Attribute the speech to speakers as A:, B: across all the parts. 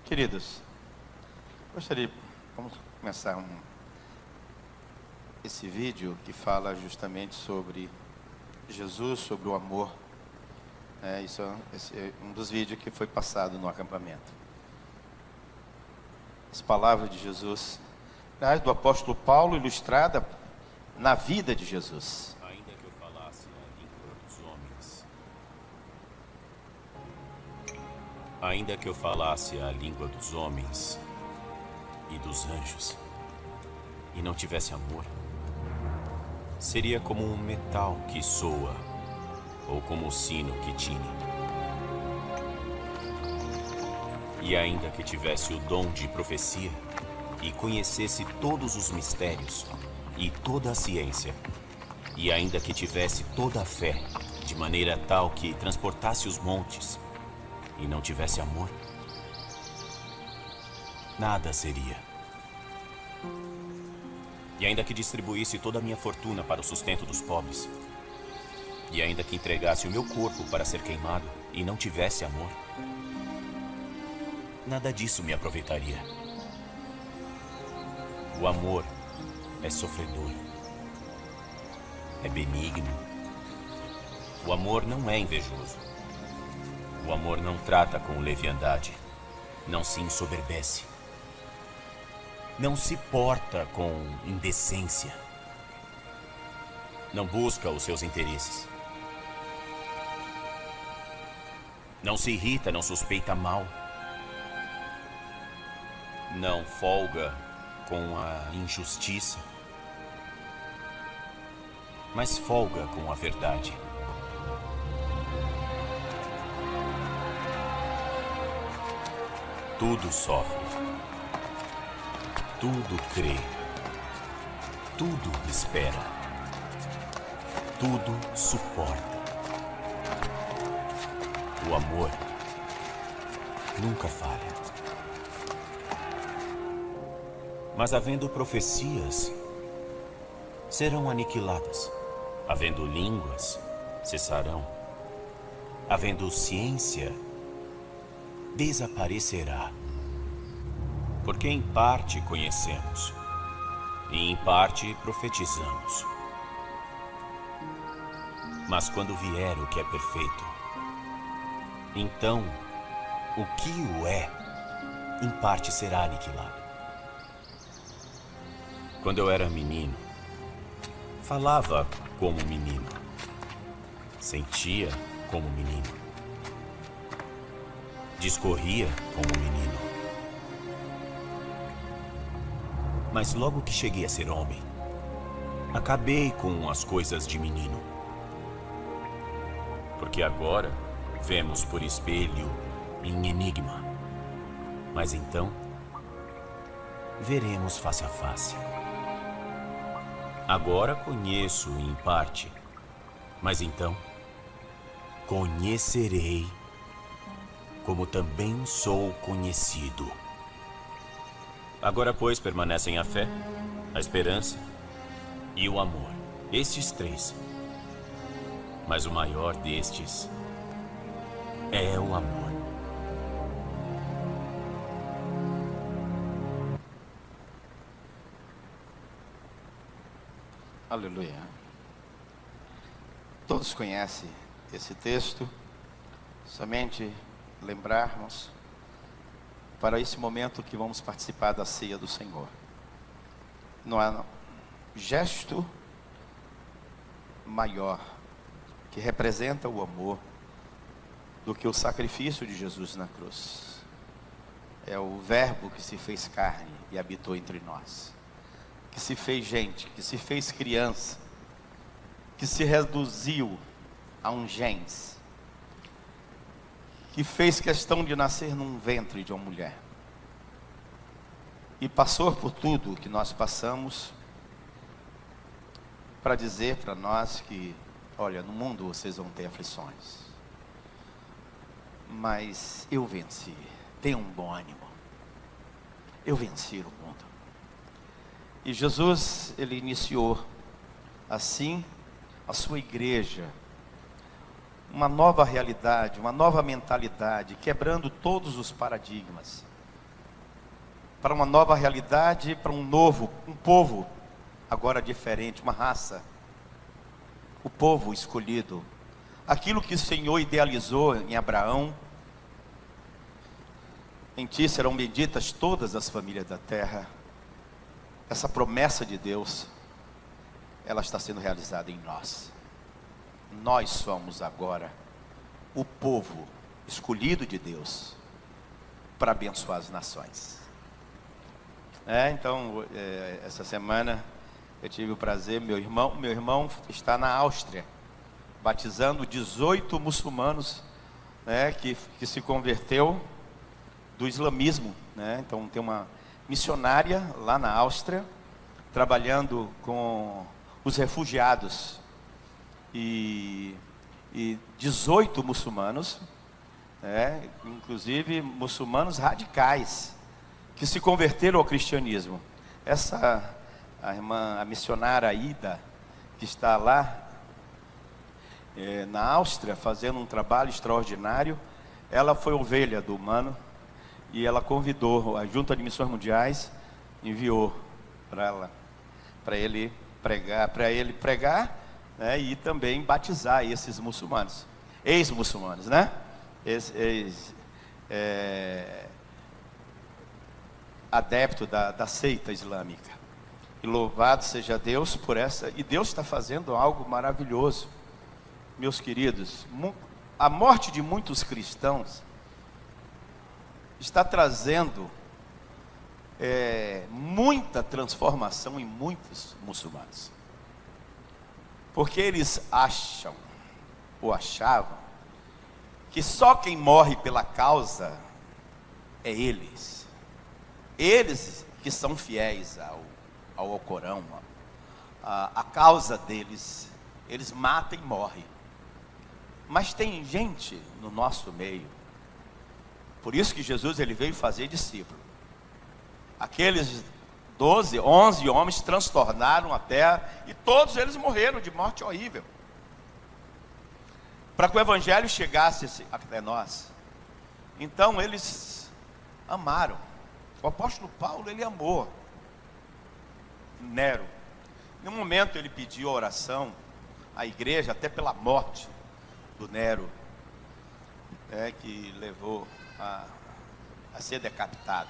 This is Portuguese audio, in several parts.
A: Queridos, vamos começar esse vídeo que fala justamente sobre Jesus, sobre o amor. Esse é um dos vídeos que foi passado no acampamento. As palavras de Jesus, do apóstolo Paulo, ilustrada na vida de Jesus.
B: Ainda que eu falasse a língua dos homens, ainda que eu falasse a língua dos homens e dos anjos, e não tivesse amor, seria como um metal que soa, ou como o sino que tine. E ainda que tivesse o dom de profecia, e conhecesse todos os mistérios, e toda a ciência, e ainda que tivesse toda a fé, de maneira tal que transportasse os montes, e não tivesse amor, nada seria. E ainda que distribuísse toda a minha fortuna para o sustento dos pobres, e ainda que entregasse o meu corpo para ser queimado, e não tivesse amor, nada disso me aproveitaria. O amor é sofredor, é benigno. O amor não é invejoso. O amor não trata com leviandade, não se ensoberbece, não se porta com indecência, não busca os seus interesses, não se irrita, não suspeita mal, não folga com a injustiça, mas folga com a verdade. Tudo sofre, tudo crê, tudo espera, tudo suporta. O amor nunca falha. Mas havendo profecias, serão aniquiladas. Havendo línguas, cessarão. Havendo ciência, desaparecerá. Porque em parte conhecemos, e em parte profetizamos. Mas quando vier o que é perfeito, então o que o é, em parte será aniquilado. Quando eu era menino, falava como menino, sentia como menino, discorria como menino. Mas logo que cheguei a ser homem, acabei com as coisas de menino. Porque agora vemos por espelho em enigma, mas então veremos face a face. Agora conheço em parte, mas então conhecerei como também sou conhecido. Agora, pois, permanecem a fé, a esperança e o amor. Estes três. Mas o maior destes é o amor.
A: Aleluia. Todos conhecem esse texto, somente lembrarmos para esse momento que vamos participar da ceia do Senhor. Não há gesto maior que representa o amor do que o sacrifício de Jesus na cruz. É o Verbo que se fez carne e habitou entre nós, que se fez gente, que se fez criança, que se reduziu a um gens, que fez questão de nascer num ventre de uma mulher e passou por tudo que nós passamos para dizer para nós que, olha, no mundo vocês vão ter aflições, mas eu venci, tenha um bom ânimo, eu venci o mundo. E Jesus, ele iniciou assim a sua igreja, uma nova realidade, uma nova mentalidade, quebrando todos os paradigmas, para uma nova realidade, para um povo agora diferente, uma raça. O povo escolhido. Aquilo que o Senhor idealizou em Abraão. Em ti serão benditas todas as famílias da terra. Essa promessa de Deus, ela está sendo realizada em nós. Nós somos agora o povo escolhido de Deus para abençoar as nações. Então, essa semana eu tive o prazer, meu irmão está na Áustria, batizando 18 muçulmanos, que se converteu do islamismo, Então tem uma missionária lá na Áustria, trabalhando com os refugiados, e 18 muçulmanos, inclusive muçulmanos radicais, que se converteram ao cristianismo. A missionária Ida, que está lá na Áustria, fazendo um trabalho extraordinário, ela foi ovelha do Mano, e ela convidou, a Junta de Missões Mundiais enviou para ele pregar, e também batizar esses muçulmanos, ex-muçulmanos, adepto da seita islâmica. E louvado seja Deus por essa, e Deus está fazendo algo maravilhoso, meus queridos. A morte de muitos cristãos está trazendo muita transformação em muitos muçulmanos, porque eles acham, ou achavam, que só quem morre pela causa é eles que são fiéis ao Alcorão, a causa deles, eles matam e morrem. Mas tem gente no nosso meio, por isso que Jesus ele veio fazer discípulo. Aqueles 11 homens transtornaram a terra, e todos eles morreram de morte horrível, para que o evangelho chegasse até nós. Então eles amaram. O apóstolo Paulo, ele amou Nero. Em um momento ele pediu oração à igreja, até pela morte do Nero, que levou a ser decapitado.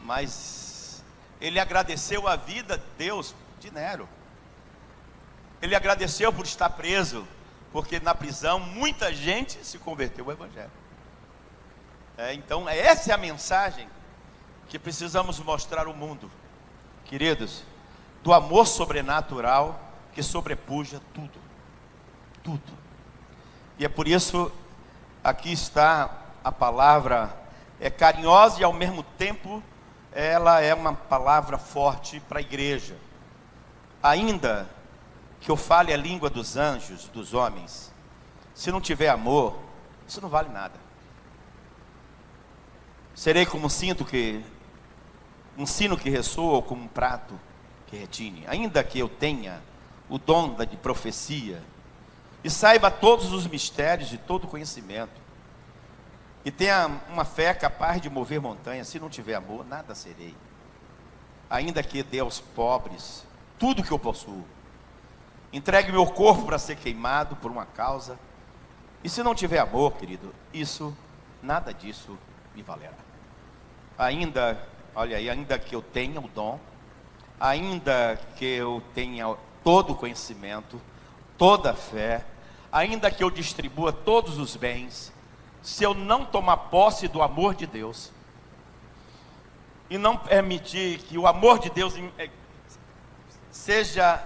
A: Mas ele agradeceu a vida de Deus de Nero. Ele agradeceu por estar preso, porque na prisão muita gente se converteu ao evangelho. Então essa é a mensagem que precisamos mostrar ao mundo, queridos, do amor sobrenatural que sobrepuja tudo. E é por isso, aqui está a palavra, carinhosa, e ao mesmo tempo ela é uma palavra forte para a igreja. Ainda que eu fale a língua dos anjos, dos homens, se não tiver amor, isso não vale nada. Serei como um sino que ressoa, ou como um prato que retine. Ainda que eu tenha o dom de profecia, e saiba todos os mistérios e todo o conhecimento, e tenha uma fé capaz de mover montanhas, se não tiver amor, nada serei. Ainda que dê aos pobres tudo que eu possuo, entregue meu corpo para ser queimado por uma causa, e se não tiver amor, querido, nada disso me valerá. Ainda que eu tenha o dom, ainda que eu tenha todo o conhecimento, toda a fé, ainda que eu distribua todos os bens, se eu não tomar posse do amor de Deus, e não permitir que o amor de Deus seja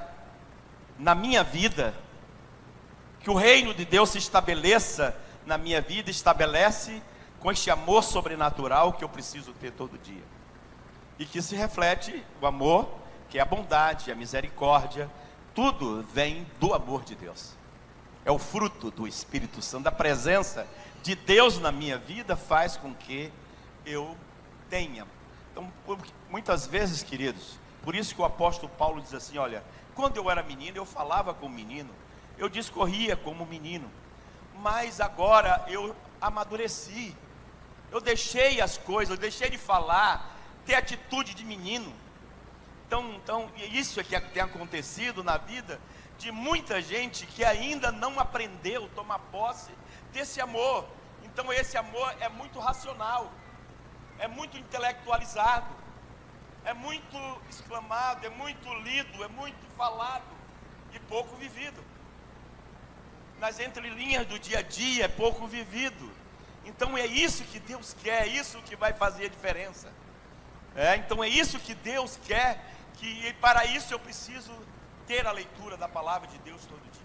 A: na minha vida, que o reino de Deus se estabeleça na minha vida, estabelece com este amor sobrenatural que eu preciso ter todo dia, e que se reflete o amor, que é a bondade, a misericórdia, tudo vem do amor de Deus. É o fruto do Espírito Santo, da presença de Deus na minha vida, faz com que eu tenha. Então, muitas vezes, queridos, por isso que o apóstolo Paulo diz assim: olha, quando eu era menino, eu falava como menino, eu discorria como menino, mas agora eu amadureci, eu deixei as coisas, eu deixei de falar ter atitude de menino. Então isso é que tem acontecido na vida de muita gente que ainda não aprendeu a tomar posse desse amor. Então esse amor é muito racional, é muito intelectualizado, é muito exclamado, é muito lido, é muito falado e pouco vivido. Nas entrelinhas do dia a dia é pouco vivido. Então é isso que Deus quer, é isso que vai fazer a diferença. Então é isso que Deus quer, e para isso eu preciso ter a leitura da palavra de Deus todo dia.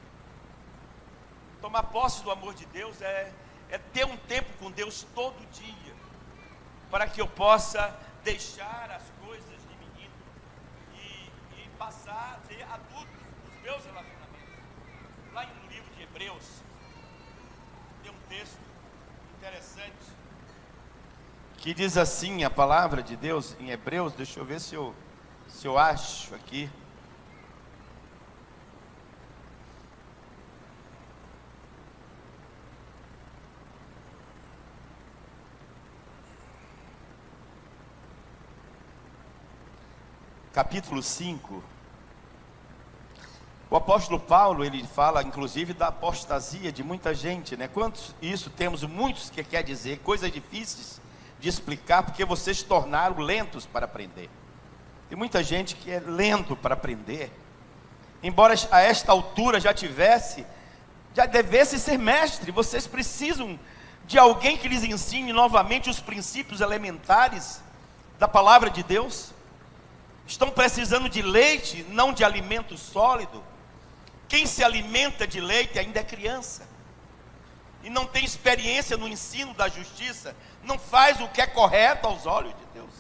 A: Tomar posse do amor de Deus é ter um tempo com Deus todo dia, para que eu possa deixar as coisas de menino e passar a ser adulto nos meus relacionamentos. Lá no livro de Hebreus tem um texto interessante que diz assim, a palavra de Deus em Hebreus, deixa eu ver se eu acho aqui. Capítulo 5, o apóstolo Paulo, ele fala inclusive da apostasia de muita gente, né? Quantos isso temos muitos que quer dizer, coisas difíceis de explicar, porque vocês se tornaram lentos para aprender. Tem muita gente que é lento para aprender, embora a esta altura já devesse ser mestre. Vocês precisam de alguém que lhes ensine novamente os princípios elementares da palavra de Deus. Estão precisando de leite, não de alimento sólido. Quem se alimenta de leite ainda é criança e não tem experiência no ensino da justiça, não faz o que é correto aos olhos de Deus.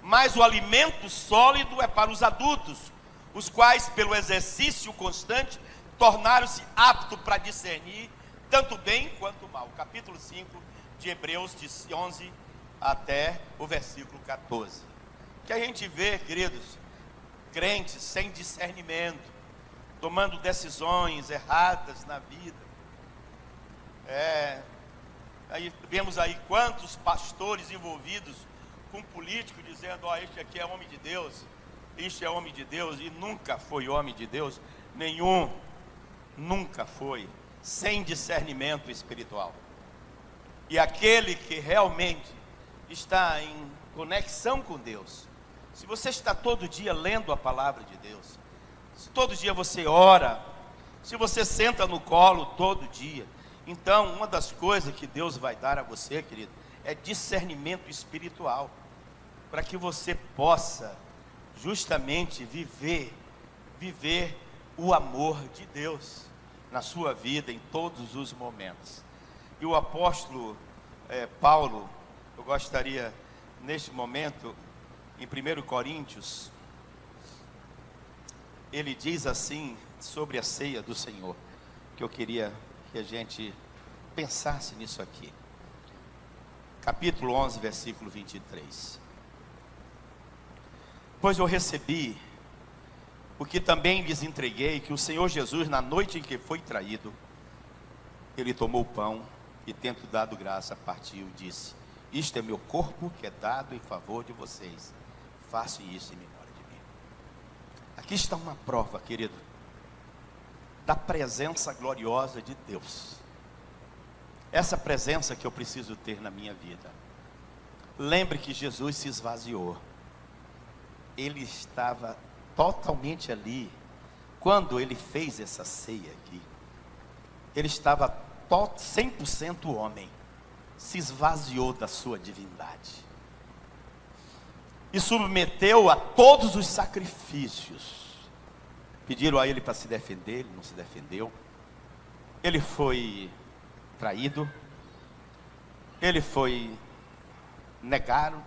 A: Mas o alimento sólido é para os adultos, os quais pelo exercício constante tornaram-se aptos para discernir tanto bem quanto mal. Capítulo 5 de Hebreus, de 11 até o versículo 14. Que a gente vê, queridos, crentes sem discernimento, tomando decisões erradas na vida. Aí vemos aí quantos pastores envolvidos com político dizendo, este aqui é homem de Deus, este é homem de Deus, e nunca foi homem de Deus nenhum, nunca foi, sem discernimento espiritual. E aquele que realmente está em conexão com Deus, se você está todo dia lendo a palavra de Deus, se todo dia você ora, se você senta no colo todo dia, então uma das coisas que Deus vai dar a você, querido, é discernimento espiritual, para que você possa justamente viver o amor de Deus na sua vida em todos os momentos. E o apóstolo Paulo, eu gostaria neste momento, em 1 Coríntios, ele diz assim sobre a ceia do Senhor, que eu queria que a gente pensasse nisso aqui. Capítulo 11, versículo 23. Pois eu recebi o que também lhes entreguei, que o Senhor Jesus, na noite em que foi traído, ele tomou o pão e, tendo dado graça, partiu e disse: isto é meu corpo que é dado em favor de vocês. Façam isso em memória de mim. Aqui está uma prova, querido, da presença gloriosa de Deus. Essa presença que eu preciso ter na minha vida. Lembre que Jesus se esvaziou. Ele estava totalmente ali quando ele fez essa ceia aqui. Ele estava 100% homem. Se esvaziou da sua divindade e submeteu a todos os sacrifícios. Pediram a ele para se defender, ele não se defendeu. Ele foi traído, ele foi negado,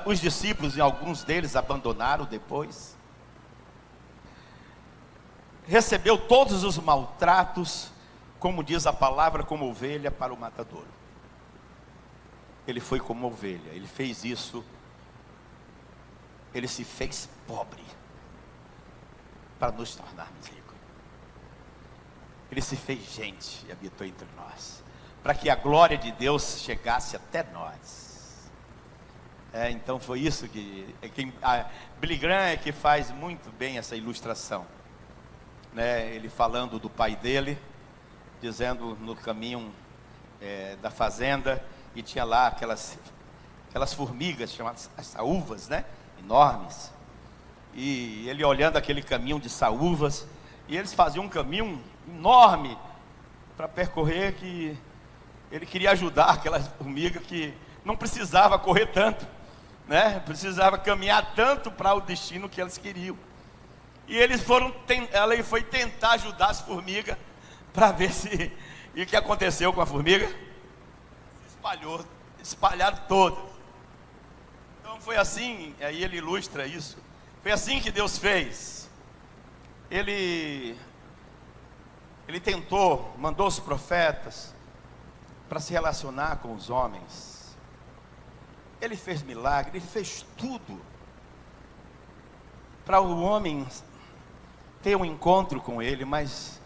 A: os discípulos, e alguns deles abandonaram depois. Recebeu todos os maltratos, como diz a palavra, como ovelha para o matadouro. Ele foi como ovelha, ele fez isso, ele se fez pobre, para nos tornarmos ricos. Ele se fez gente e habitou entre nós, para que a glória de Deus chegasse até nós. Então foi isso que a Billy Graham é que faz muito bem essa ilustração, né? Ele falando do pai dele, dizendo no caminho da fazenda, e tinha lá aquelas formigas chamadas as saúvas, né? Enormes. E ele olhando aquele caminho de saúvas, e eles faziam um caminho enorme para percorrer, que ele queria ajudar aquelas formigas que não precisava correr tanto, né? Precisava caminhar tanto para o destino que eles queriam. E eles ela foi tentar ajudar as formigas para ver se... E o que aconteceu com a formiga? Se espalharam todas. Então foi assim, aí ele ilustra isso. Foi assim que Deus fez. Ele tentou, mandou os profetas para se relacionar com os homens. Ele fez milagre, ele fez tudo para o homem ter um encontro com ele, mas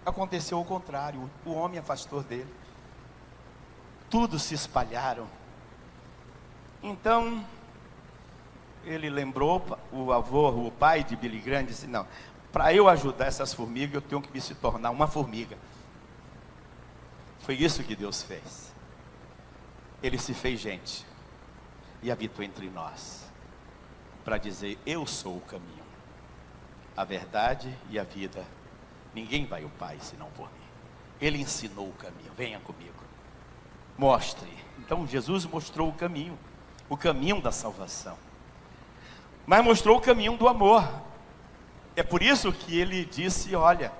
A: aconteceu o contrário. O homem afastou dele. Tudo se espalharam. Então ele lembrou o pai de Billy Graham, disse: não, para eu ajudar essas formigas, eu tenho que me se tornar uma formiga. Foi isso que Deus fez. Ele se fez gente e habitou entre nós, para dizer: eu sou o caminho, a verdade e a vida. Ninguém vai ao Pai senão por mim. Ele ensinou o caminho. Venha comigo, mostre. Então Jesus mostrou o caminho da salvação, mas mostrou o caminho do amor. É por isso que ele disse: olha,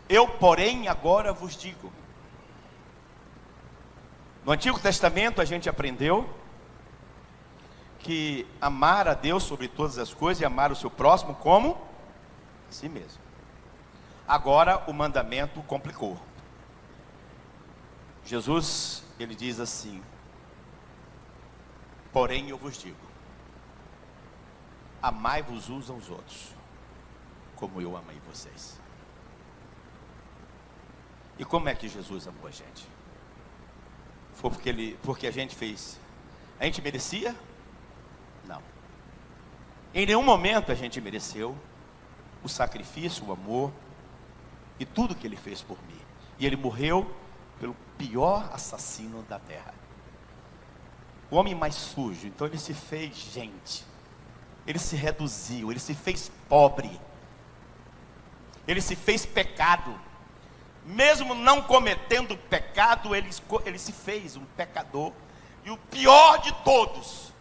A: eu porém agora vos digo. No Antigo Testamento a gente aprendeu que amar a Deus sobre todas as coisas e amar o seu próximo como a si mesmo. Agora o mandamento complicou. Jesus, ele diz assim: porém eu vos digo, amai-vos uns aos outros, como eu amei vocês. E como é que Jesus amou a gente? Foi porque a gente fez? A gente merecia? Não. Em nenhum momento a gente mereceu o sacrifício, o amor e tudo que ele fez por mim. E ele morreu pelo pior assassino da terra, o homem mais sujo. Então ele se fez gente, ele se reduziu, ele se fez pobre, ele se fez pecado. Mesmo não cometendo pecado, ele se fez um pecador. E o pior de todos,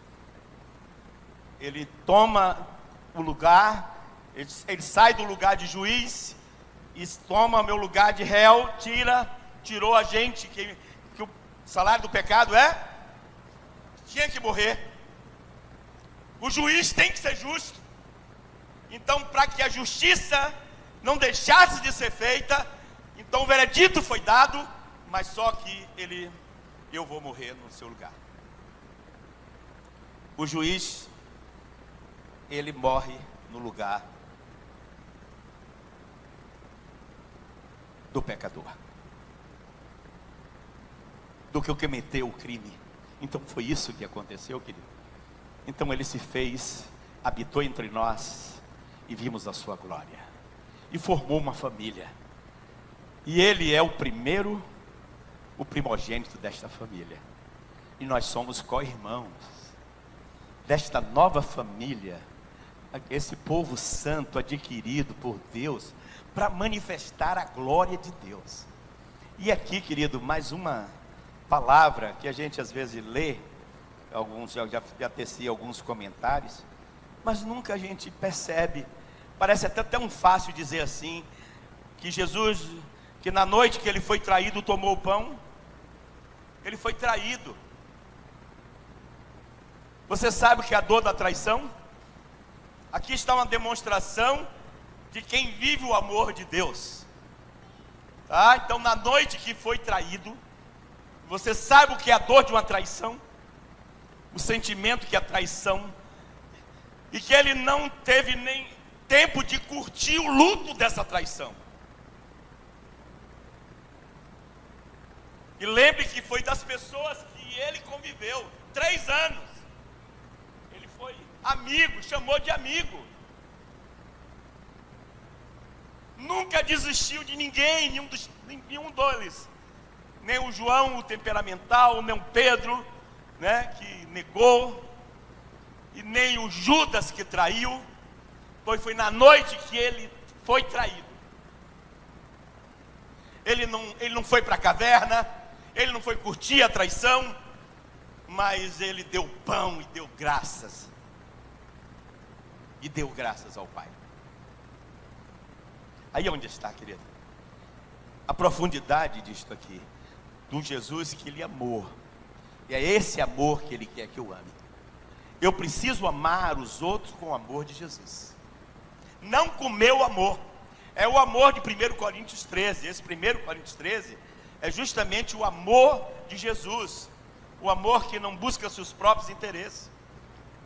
A: ele toma o lugar, ele sai do lugar de juiz e toma meu lugar de réu, tirou a gente, que o salário do pecado tinha que morrer. O juiz tem que ser justo. Então, para que a justiça não deixasse de ser feita, então o veredito foi dado, mas só que eu vou morrer no seu lugar. O juiz, ele morre no lugar do pecador, do que o que cometeu o crime. Então foi isso que aconteceu, querido. Então ele se fez, habitou entre nós, e vimos a sua glória, e formou uma família. E ele é o primogênito desta família. E nós somos co-irmãos desta nova família, esse povo santo adquirido por Deus, para manifestar a glória de Deus. E aqui, querido, mais uma palavra que a gente às vezes lê, alguns já teci alguns comentários, mas nunca a gente percebe. Parece até tão fácil dizer assim, que Jesus, que na noite que ele foi traído, tomou o pão. Ele foi traído. Você sabe o que é a dor da traição? Aqui está uma demonstração de quem vive o amor de Deus, tá? Então na noite que foi traído, você sabe o que é a dor de uma traição? O sentimento que é a traição, e que ele não teve nem tempo de curtir o luto dessa traição. E lembre que foi das pessoas que ele conviveu 3 anos. Ele foi amigo, chamou de amigo. Nunca desistiu de ninguém, nenhum deles. Nem o João, o temperamental, nem o Pedro, né, que negou. E nem o Judas, que traiu. Pois foi na noite que ele foi traído. Ele não foi para a caverna. Ele não foi curtir a traição. Mas ele deu pão e deu graças. E deu graças ao Pai. Aí onde está, querido? A profundidade disto aqui. Do Jesus que ele amou. E é esse amor que ele quer que eu ame. Eu preciso amar os outros com o amor de Jesus. Não com o meu amor. É o amor de 1 Coríntios 13. Esse 1 Coríntios 13 é justamente o amor de Jesus. O amor que não busca seus próprios interesses.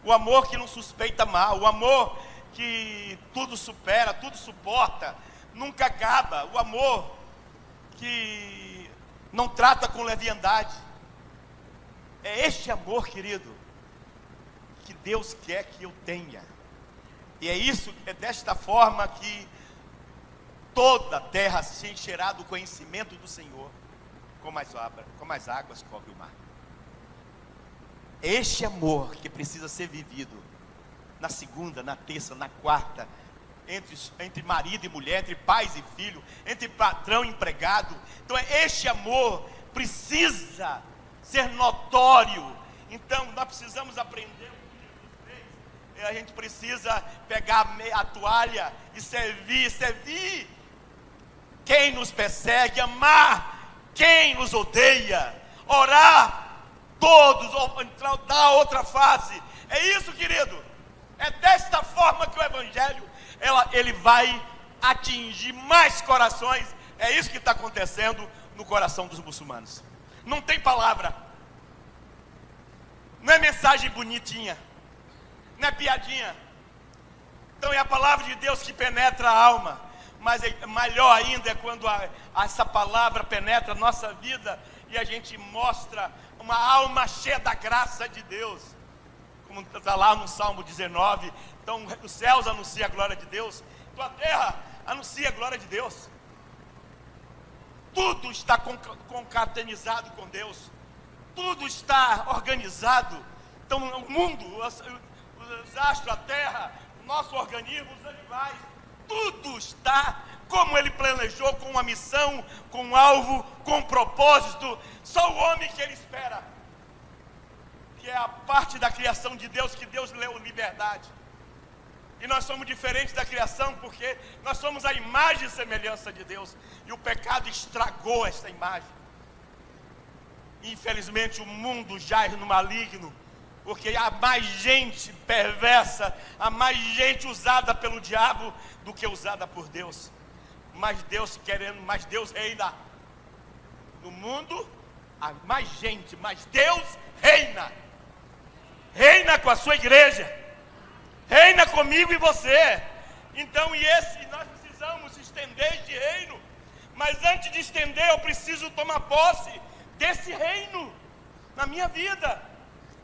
A: O amor que não suspeita mal. O amor que tudo supera, tudo suporta. Nunca acaba. O amor que não trata com leviandade. É este amor, querido, que Deus quer que eu tenha. E é desta forma que toda a terra se encherá do conhecimento do Senhor, como as águas cobrem o mar. É este amor que precisa ser vivido na segunda, na terça, na quarta, entre marido e mulher, entre pais e filho, entre patrão e empregado. Então este amor precisa ser notório. Então nós precisamos aprender o que Jesus fez. A gente precisa pegar a toalha e servir quem nos persegue, amar quem nos odeia, orar todos, dar outra face. É isso, querido. É desta forma que o Evangelho ele vai atingir mais corações. É isso que está acontecendo no coração dos muçulmanos. Não tem palavra, não é mensagem bonitinha, não é piadinha. Então é a palavra de Deus que penetra a alma. Mas é melhor ainda é quando essa palavra penetra a nossa vida e a gente mostra uma alma cheia da graça de Deus. Como está lá no Salmo 19. Então os céus anunciam a glória de Deus, então a terra anuncia a glória de Deus. Tudo está concatenizado com Deus. Tudo está organizado. Então o mundo, os astros, a terra, o nosso organismo, os animais, tudo está como Ele planejou, com uma missão, com um alvo, com um propósito. Só o homem que Ele espera, que é a parte da criação de Deus, que Deus deu liberdade. E nós somos diferentes da criação, porque nós somos a imagem e semelhança de Deus. E o pecado estragou esta imagem. Infelizmente o mundo jaz no maligno, porque há mais gente perversa, há mais gente usada pelo diabo do que usada por Deus. Mas Deus reina. No mundo há mais gente, mas Deus reina. Reina com a sua igreja. Reina comigo e você. Então nós precisamos estender este reino. Mas antes de estender, eu preciso tomar posse desse reino na minha vida,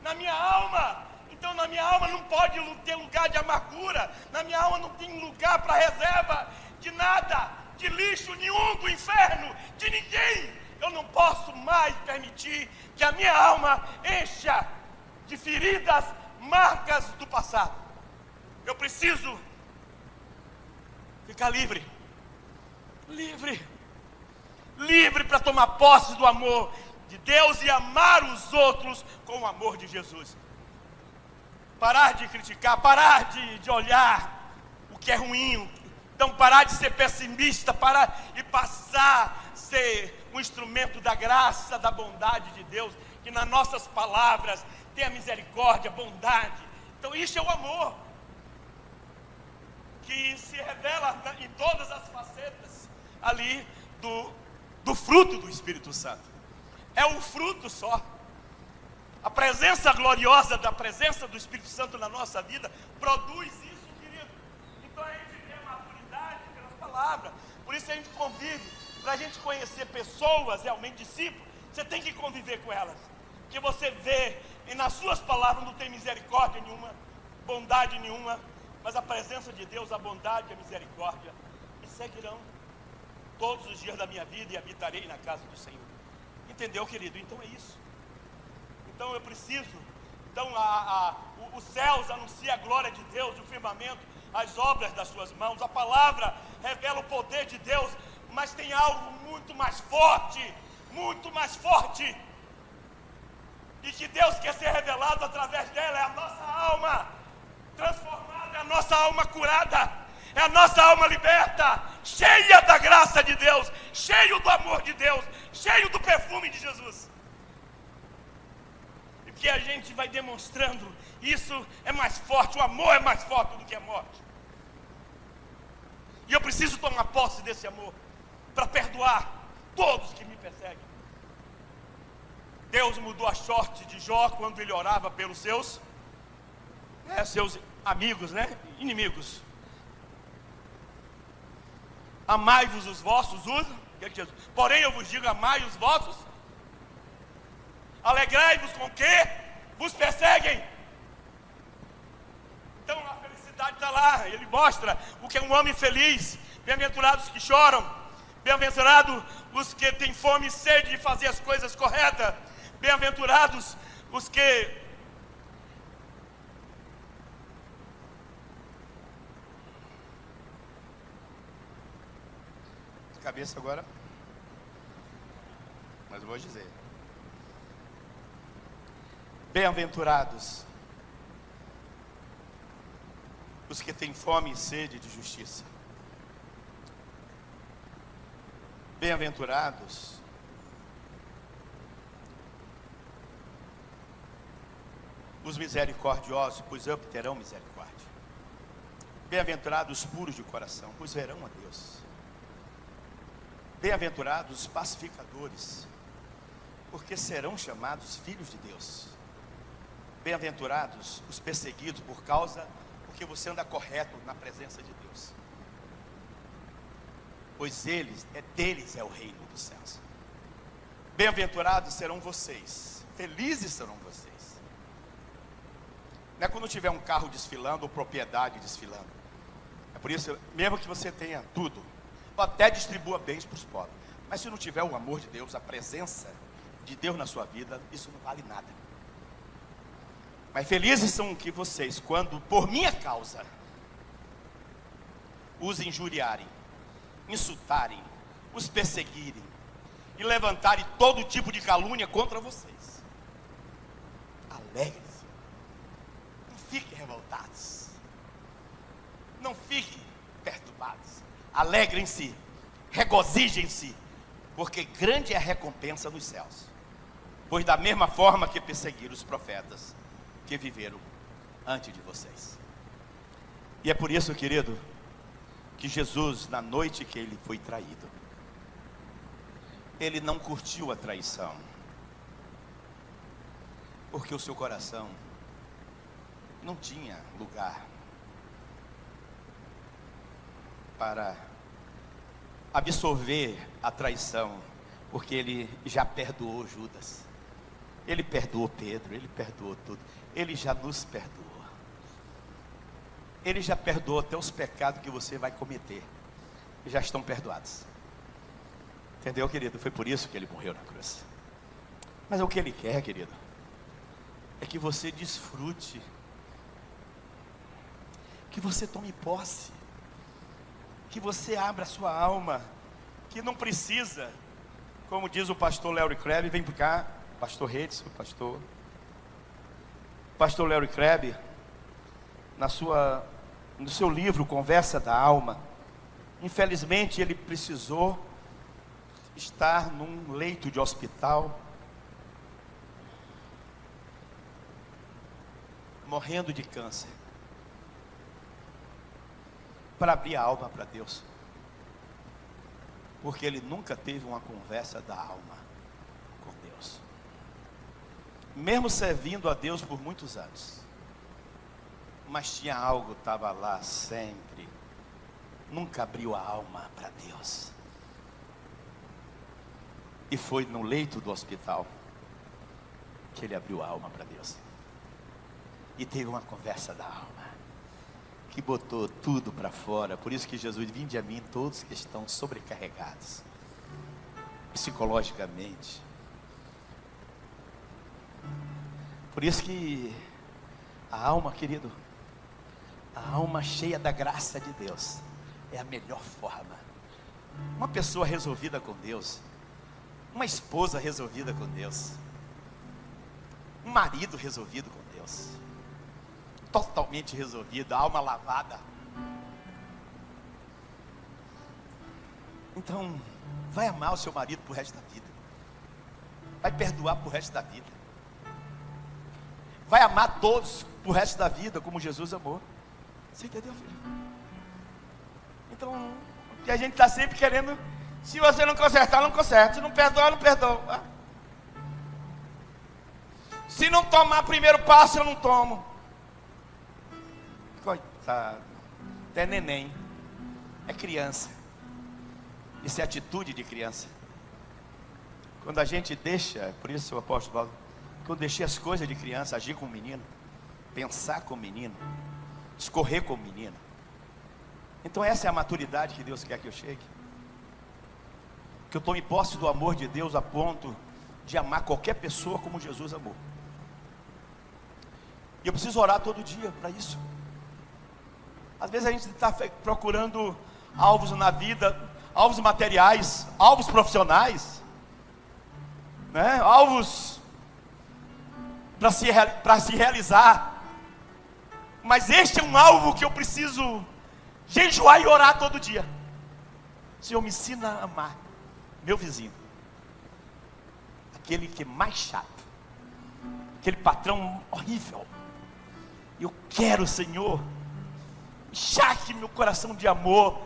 A: na minha alma. Então na minha alma não pode ter lugar de amargura. Na minha alma não tem lugar para reserva de nada, de lixo nenhum, do inferno, de ninguém. Eu não posso mais permitir que a minha alma encha de feridas, marcas do passado. Eu preciso ficar livre para tomar posse do amor de Deus e amar os outros com o amor de Jesus. Parar de criticar, parar de olhar o que é ruim. Então parar de ser pessimista, parar e passar a ser um instrumento da graça, da bondade de Deus, que nas nossas palavras tem a misericórdia, a bondade. Então isso é o amor, que se revela em todas as facetas ali do fruto do Espírito Santo. É um fruto só. A presença gloriosa da presença do Espírito Santo na nossa vida produz isso, querido. Então a gente
C: palavra. Por isso a gente convive. Para a gente conhecer pessoas realmente discípulos, você tem que conviver com elas. Porque você vê, e nas suas palavras não tem misericórdia nenhuma, bondade nenhuma, mas a presença de Deus, a bondade e a misericórdia me seguirão todos os dias da minha vida e habitarei na casa do Senhor. Entendeu, querido? Então é isso. Então eu preciso. Então os céus anunciam a glória de Deus, o firmamento, as obras das suas mãos. A palavra revela o poder de Deus, mas tem algo muito mais forte, e que Deus quer ser revelado através dela. É a nossa alma transformada, é a nossa alma curada, é a nossa alma liberta, cheia da graça de Deus, cheio do amor de Deus, cheio do perfume de Jesus. E que a gente vai demonstrando, isso é mais forte, o amor é mais forte do que a morte. E eu preciso tomar posse desse amor, para perdoar todos que me perseguem. Deus mudou a sorte de Jó quando ele orava pelos seus amigos, inimigos. Amai-vos os vossos, porém eu vos digo, amai os vossos, alegrai-vos com que vos perseguem. Então a felicidade está lá, ele mostra o que é um homem feliz. Bem-aventurados que choram, bem-aventurados os que têm fome e sede de fazer as coisas corretas, bem-aventurados os que
A: cabeça agora, mas eu vou dizer: bem-aventurados os que têm fome e sede de justiça. Bem-aventurados os misericordiosos, pois obterão misericórdia. Bem-aventurados os puros de coração, pois verão a Deus. Bem-aventurados os pacificadores, porque serão chamados filhos de Deus. Bem-aventurados os perseguidos porque você anda correto na presença de Deus, pois deles é o reino dos céus. Bem-aventurados serão vocês, felizes serão vocês. Não é quando tiver um carro desfilando ou propriedade desfilando. É por isso, mesmo que você tenha tudo, ou até distribua bens para os pobres, mas se não tiver o amor de Deus, a presença de Deus na sua vida, isso não vale nada. Mas felizes são que vocês, quando por minha causa os injuriarem, insultarem, os perseguirem e levantarem todo tipo de calúnia contra vocês. Alegre-se. Não fiquem revoltados. Não fiquem perturbados. Alegrem-se, regozijem-se, porque grande é a recompensa nos céus. Pois da mesma forma que perseguiram os profetas que viveram antes de vocês. E é por isso, querido, que Jesus, na noite que ele foi traído, ele não curtiu a traição, porque o seu coração não tinha lugar para absorver a traição, porque ele já perdoou Judas, ele perdoou Pedro, ele perdoou tudo, ele já nos perdoou. Ele já perdoou até os pecados que você vai cometer, já estão perdoados. Entendeu, querido? Foi por isso que ele morreu na cruz. Mas o que ele quer, querido, é que você desfrute, que você tome posse, que você abra a sua alma, que não precisa, como diz o pastor Larry Crabb, vem para cá, pastor Redson, pastor Larry Crabb, no seu livro Conversa da Alma, infelizmente ele precisou estar num leito de hospital, morrendo de câncer, para abrir a alma para Deus, porque ele nunca teve uma conversa da alma com Deus, mesmo servindo a Deus por muitos anos, mas tinha algo, estava lá sempre nunca abriu a alma para Deus. E foi no leito do hospital que ele abriu a alma para Deus. E teve uma conversa da alma, que botou tudo para fora. Por isso que Jesus: vinde a mim todos que estão sobrecarregados, psicologicamente. Por isso que a alma, querido, a alma cheia da graça de Deus é a melhor forma. Uma pessoa resolvida com Deus, uma esposa resolvida com Deus, um marido resolvido com Deus, totalmente resolvido, a alma lavada. Então, vai amar o seu marido pro resto da vida, vai perdoar pro resto da vida, vai amar todos pro resto da vida, como Jesus amou. Você entendeu, filho? Então, que a gente está sempre querendo: se você não consertar, não conserta; se não perdoar, não perdoa; se não tomar primeiro passo, eu não tomo. Coitado, até neném, é criança. Isso é atitude de criança. Quando a gente deixa, por isso o apóstolo Paulo, que eu deixei as coisas de criança, agir como menino, pensar como menino, escorrer como menino. Então essa é a maturidade que Deus quer que eu chegue. Que eu tome posse do amor de Deus a ponto de amar qualquer pessoa como Jesus amou. E eu preciso orar todo dia para isso. Às vezes a gente está procurando alvos na vida, alvos materiais, alvos profissionais, né? Alvos para se realizar. Mas este é um alvo que eu preciso jejuar e orar todo dia. Senhor, me ensina a amar meu vizinho, aquele que é mais chato, aquele patrão horrível. Eu quero, Senhor, enxergue meu coração de amor,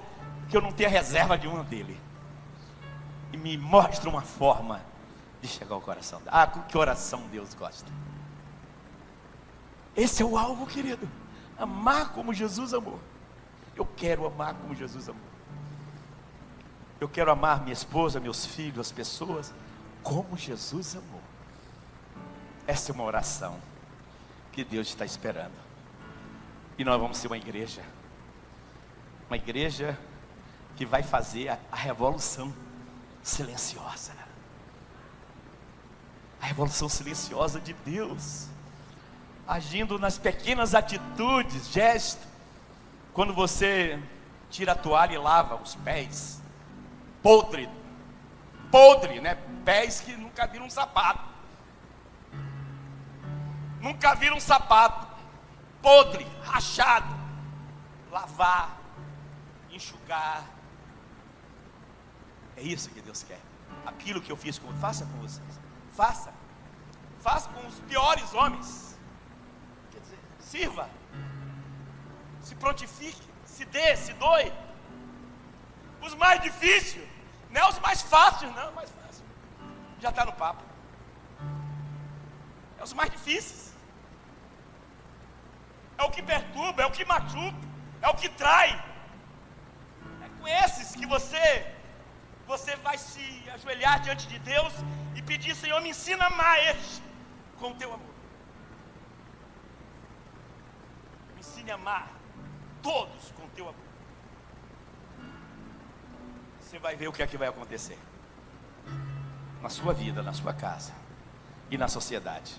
A: que eu não tenha reserva de uma dele, e me mostre uma forma de chegar ao coração. Que oração Deus gosta. Esse é o alvo, querido. Amar como Jesus amou. Eu quero amar como Jesus amou. Eu quero amar minha esposa, meus filhos, as pessoas, como Jesus amou. Essa é uma oração que Deus está esperando. E nós vamos ser uma igreja que vai fazer a revolução silenciosa. A revolução silenciosa de Deus, agindo nas pequenas atitudes, gestos. Quando você tira a toalha e lava os pés, podre, né? Pés que nunca viram um sapato, podre, rachado. Lavar, enxugar. É isso que Deus quer. Aquilo que eu fiz com, faça com vocês. Faça com os piores homens. Quer dizer, sirva, se prontifique, se dê, se doe. Os mais difíceis, não é os mais fáceis, não, mais fácil. Já está no papo. É os mais difíceis. É o que perturba, é o que machuca, é o que trai. É com esses que você vai se ajoelhar diante de Deus e pedir: Senhor, me ensina a amar este com o teu amor. Me ensine a amar todos com o teu amor. Você vai ver o que é que vai acontecer na sua vida, na sua casa e na sociedade.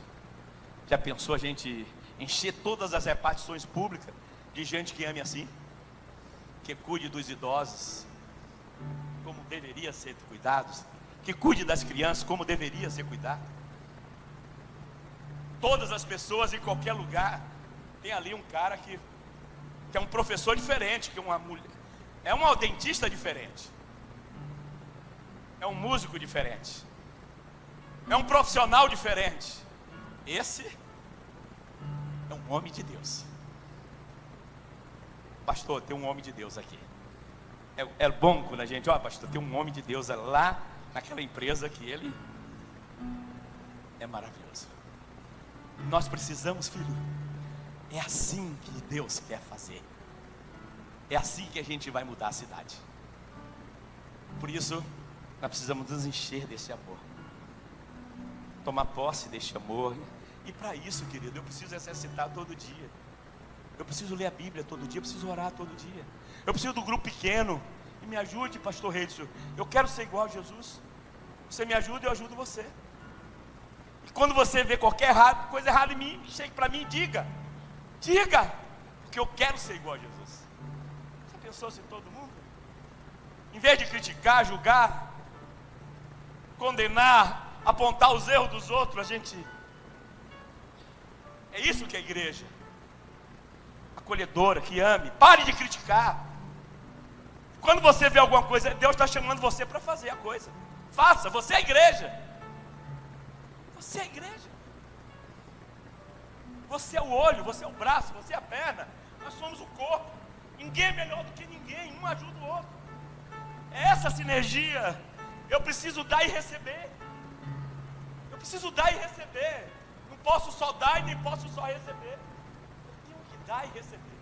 A: Já pensou a gente encher todas as repartições públicas de gente que ame assim, que cuide dos idosos como deveria ser cuidados, que cuide das crianças como deveria ser cuidado? Todas as pessoas em qualquer lugar tem ali um cara que é um professor diferente, que é uma mulher, é um dentista diferente, é um músico diferente, é um profissional diferente. Esse é um homem de Deus. Pastor, tem um homem de Deus aqui. É bom quando a gente, pastor, tem um homem de Deus lá naquela empresa que ele é maravilhoso. Nós precisamos, filho, é assim que Deus quer fazer. É assim que a gente vai mudar a cidade. Por isso, nós precisamos nos encher desse amor, tomar posse deste amor. E para isso, querido, eu preciso exercitar todo dia. Eu preciso ler a Bíblia todo dia, eu preciso orar todo dia. Eu preciso do grupo pequeno. E me ajude, pastor Reidson. Eu quero ser igual a Jesus. Você me ajuda, eu ajudo você. E quando você vê qualquer coisa errada em mim, chegue para mim e diga. Diga, porque eu quero ser igual a Jesus. Você pensou se todo mundo? Em vez de criticar, julgar, condenar, apontar os erros dos outros, a gente... É isso que é a igreja. Acolhedora, que ame. Pare de criticar. Quando você vê alguma coisa, Deus está chamando você para fazer a coisa. Faça, você é a igreja. Você é a igreja. Você é o olho, você é o braço, você é a perna. Nós somos o corpo. Ninguém é melhor do que ninguém, um ajuda o outro. É essa sinergia. Eu preciso dar e receber. Eu preciso dar e receber. Não posso só dar e nem posso só receber. Eu tenho que dar e receber.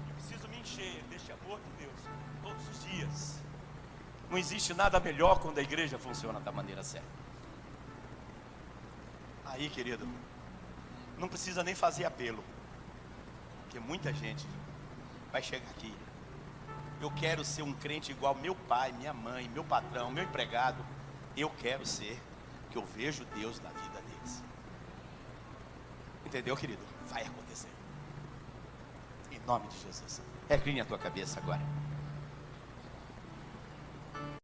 A: Eu preciso me encher deste amor de Deus todos os dias. Não existe nada melhor quando a igreja funciona da maneira certa. Aí, querido, não precisa nem fazer apelo, porque muita gente vai chegar aqui. Eu quero ser um crente igual meu pai, minha mãe, meu patrão, meu empregado. Eu quero ser, porque eu vejo Deus na vida deles. Entendeu, querido? Vai acontecer. Em nome de Jesus. Recline a tua cabeça agora.